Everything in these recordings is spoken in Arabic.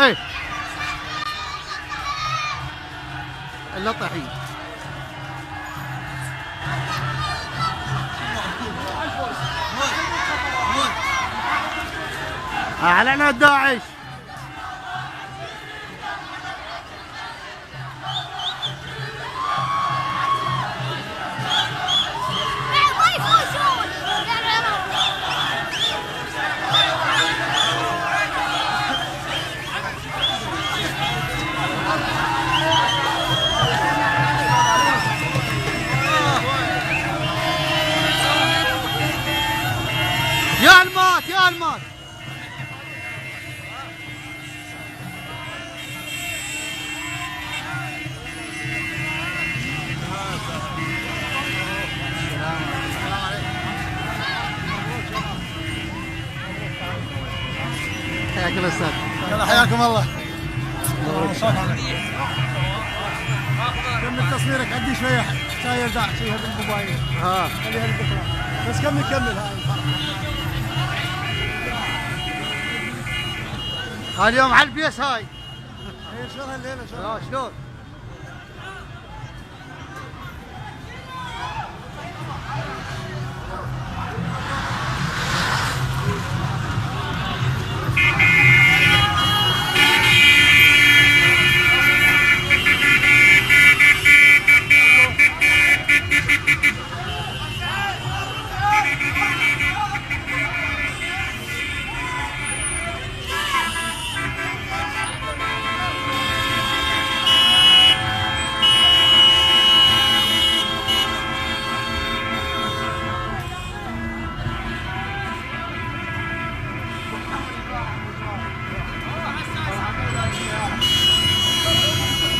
ايه الا طحين. اعلنوا داعش. يا المات يا المات. حياك الله استاذ. يلا حياكم الله. كمل تصويرك، عندي شويه ساير داعش فيها بالموبايل. خليها للذكرى بس كمل هاي. اليوم على البيس هاي. شلون هالليله شلون؟ شلون؟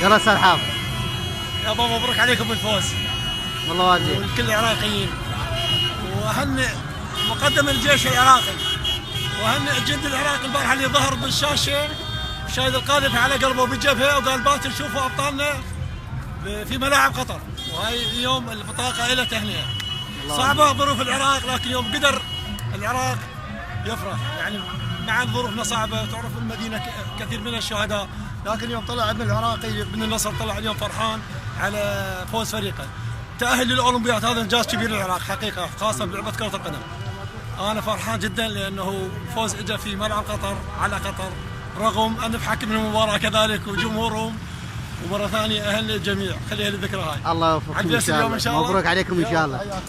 يلا استاذ حافظ. يابا مبروك عليكم بالفوز والله واجب ولكل العراقيين، واهنئ مقدم الجيش العراقي، واهنئ الجندي العراقي البارحه اللي ظهر بالشاشه شايل القاذف على قلبه بالجبهه وقال باكر شوفوا ابطالنا في ملاعب قطر، وهي اليوم البطاقه له تهنئه. صعبه ظروف العراق، لكن اليوم قدر العراق يفرح، يعني مع ظروفنا صعبه، تعرف المدينه كثير من الشهداء، لكن اليوم طلع ابن العراقي بن النصر طلع اليوم فرحان على فوز فريقه. تأهل للأولمبياد هذا إنجاز كبير للعراق حقيقة، خاصة بلعبة كرة القدم. أنا فرحان جدا لأنه فوز إجا في ملعب قطر على قطر، رغم أن حكم المباراة كذلك وجمهورهم، ومرة ثانية أهل الجميع، خليها للذكرى هاي. الله يوفقكم إن شاء الله. مبروك عليكم إن شاء الله.